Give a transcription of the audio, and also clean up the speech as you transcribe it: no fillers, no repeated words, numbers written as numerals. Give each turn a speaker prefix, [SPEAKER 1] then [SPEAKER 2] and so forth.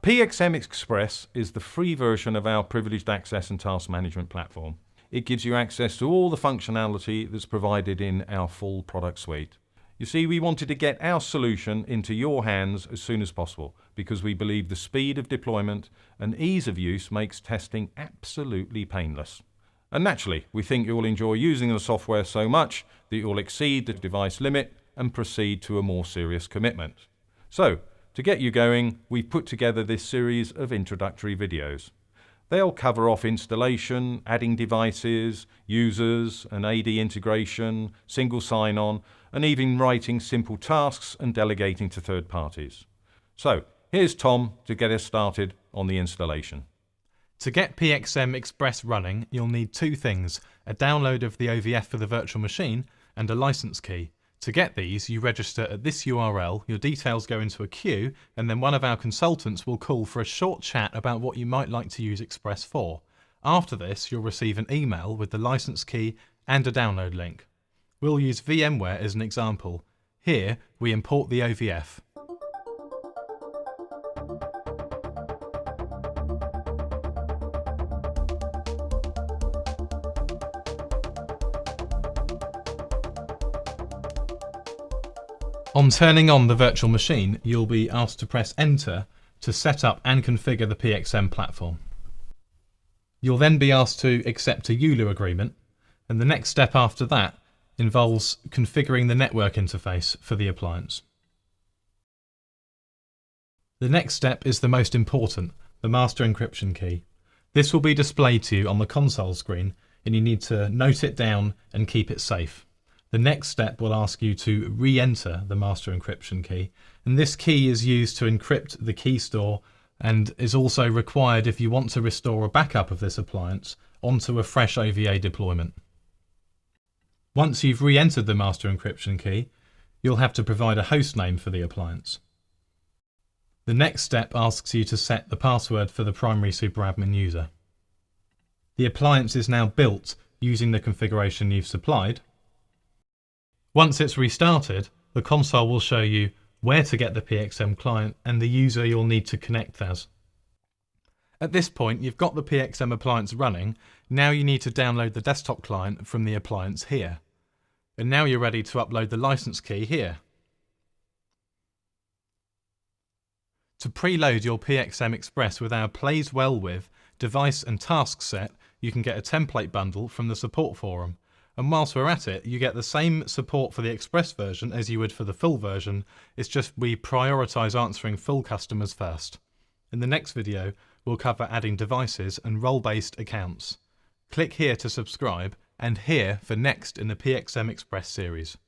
[SPEAKER 1] PxM Express is the free version of our privileged access and task management platform. It gives you access to all the functionality that's provided in our full product suite. You see, we wanted to get our solution into your hands as soon as possible because we believe the speed of deployment and ease of use makes testing absolutely painless. And naturally, we think you'll enjoy using the software so much that you'll exceed the device limit and proceed to a more serious commitment. So, to get you going, we've put together this series of introductory videos. They'll cover off installation, adding devices, users, and AD integration, single sign-on, and even writing simple tasks and delegating to third parties. So, here's Tom to get us started on the installation.
[SPEAKER 2] To get PxM Express running, you'll need two things: a download of the OVF for the virtual machine and a license key. To get these, you register at this URL, your details go into a queue, and then one of our consultants will call for a short chat about what you might like to use Express for. After this, you'll receive an email with the license key and a download link. We'll use VMware as an example. Here, we import the OVF. On turning on the virtual machine, you'll be asked to press Enter to set up and configure the PxM platform. You'll then be asked to accept a ULU agreement, and the next step after that involves configuring the network interface for the appliance. The next step is the most important, the master encryption key. This will be displayed to you on the console screen, and you need to note it down and keep it safe. The next step will ask you to re-enter the master encryption key, and this key is used to encrypt the key store and is also required if you want to restore a backup of this appliance onto a fresh OVA deployment. Once you've re-entered the master encryption key, you'll have to provide a host name for the appliance. The next step asks you to set the password for the primary superadmin user. The appliance is now built using the configuration you've supplied. Once it's restarted, the console will show you where to get the PxM client and the user you'll need to connect as. At this point, you've got the PxM appliance running. Now you need to download the desktop client from the appliance here. And now you're ready to upload the license key here. To preload your PxM Express with our Plays Well With device and task set, you can get a template bundle from the support forum. And whilst we're at it, you get the same support for the Express version as you would for the full version. It's just we prioritise answering full customers first. In the next video, we'll cover adding devices and role-based accounts. Click here to subscribe and here for next in the PxM Express series.